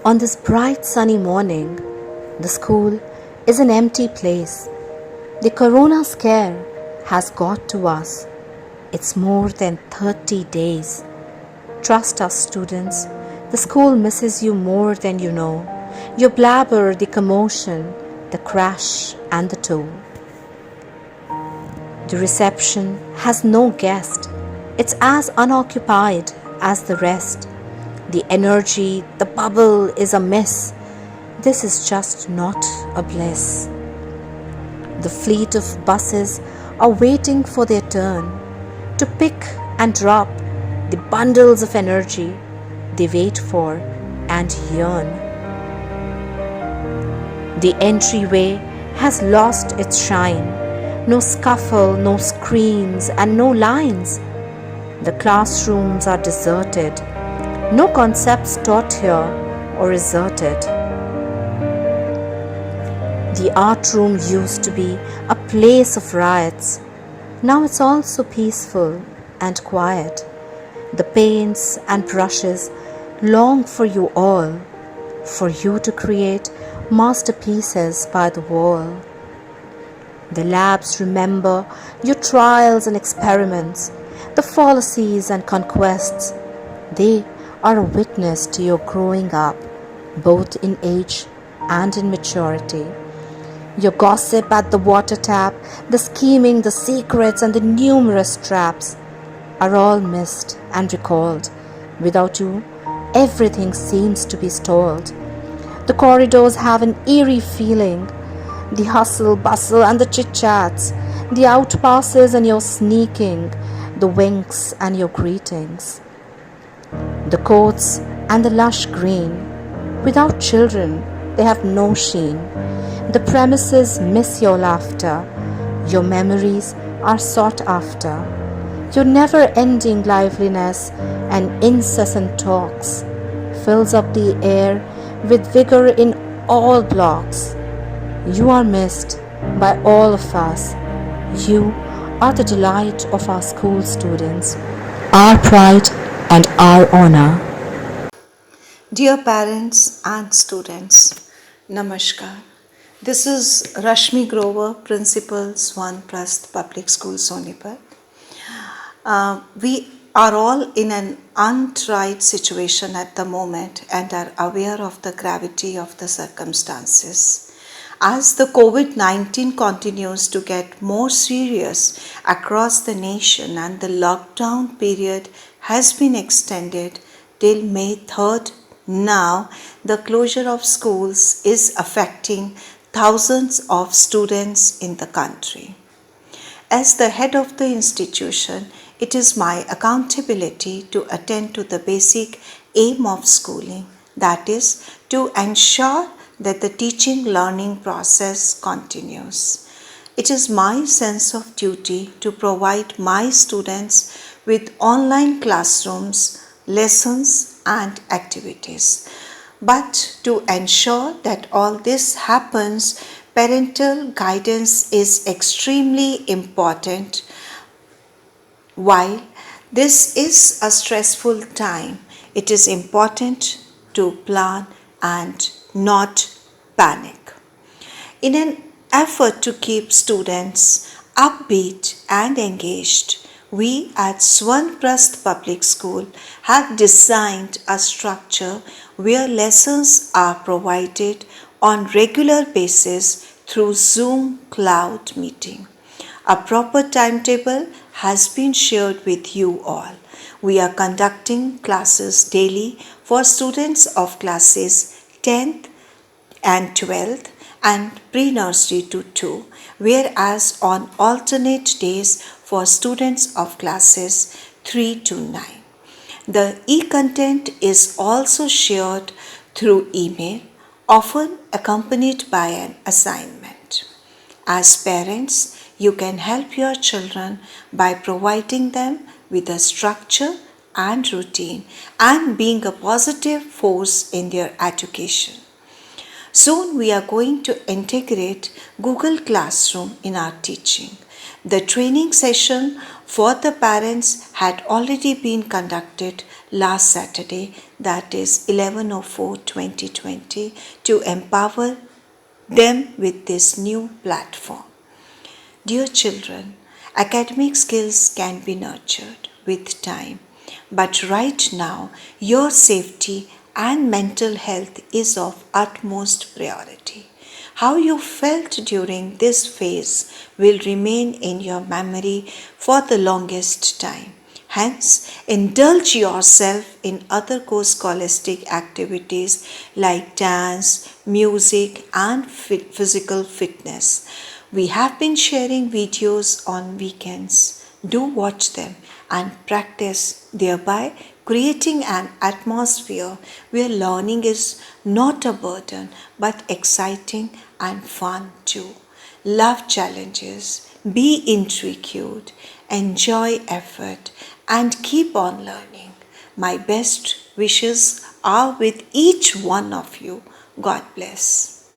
On this bright sunny morning, the school is an empty place. The corona scare has got to us. It's more than 30 days. Trust us, students. The school misses you more than you know. Your blabber, the commotion, the crash, and the toll. The reception has no guest. It's as unoccupied as the rest. The energy, the bubble is a mess. This is just not a bliss. The fleet of buses are waiting for their turn to pick and drop the bundles of energy they wait for and yearn. The entryway has lost its shine. No scuffle, no screams, and no lines. The classrooms are deserted. No concepts taught here or asserted. The art room used to be a place of riots. Now it's all so peaceful and quiet. The paints and brushes long for you all, for you to create masterpieces by the wall. The labs remember your trials and experiments, the fallacies and conquests. They are a witness to your growing up, both in age and in maturity. Your gossip at the water tap, the scheming, the secrets, and the numerous traps are all missed and recalled. Without you, everything seems to be stalled. The corridors have an eerie feeling. The hustle, bustle, and the chit-chats, the outpasses and your sneaking, the winks and your greetings. The courts and the lush green, without children, they have no sheen. The premises miss your laughter. Your memories are sought after. Your never-ending liveliness and incessant talks fills up the air with vigor in all blocks. You are missed by all of us. You are the delight of our school students, our pride and our honor. Dear parents and students, Namaskar. This is Rashmi Grover, Principal, Swanprasth Public School, Sonipat. We are all in an untried situation at the moment and are aware of the gravity of the circumstances. As the COVID-19 continues to get more serious across the nation and the lockdown period has been extended till May 3rd, now the closure of schools is affecting thousands of students in the country. As the head of the institution, it is my accountability to attend to the basic aim of schooling, that is, to ensure that the teaching learning process continues. It is my sense of duty to provide my students with online classrooms, lessons, and activities. But to ensure that all this happens, parental guidance is extremely important. While this is a stressful time, it is important to plan and not panic. In an effort to keep students upbeat and engaged, we at Swanprasth Public School have designed a structure where lessons are provided on regular basis through Zoom Cloud Meeting. A proper timetable has been shared with you all. We are conducting classes daily for students of classes 10th and 12th and pre-nursery to 2, whereas on alternate days for students of classes 3 to 9. The e-content is also shared through email, often accompanied by an assignment. As parents, you can help your children by providing them with a structure and routine and being a positive force in their education. Soon we are going to integrate Google Classroom in our teaching. The training session for the parents had already been conducted last Saturday, that is 11/04/2020, to empower them with this new platform. Dear children, academic skills can be nurtured with time, but right now your safety and mental health is of utmost priority. How you felt during this phase will remain in your memory for the longest time. Hence, indulge yourself in other co-scholastic activities like dance, music, and physical fitness. We have been sharing videos on weekends. Do watch them and practice, thereby creating an atmosphere where learning is not a burden but exciting and fun too. Love challenges, be intrigued, enjoy effort, and keep on learning. My best wishes are with each one of you. God bless.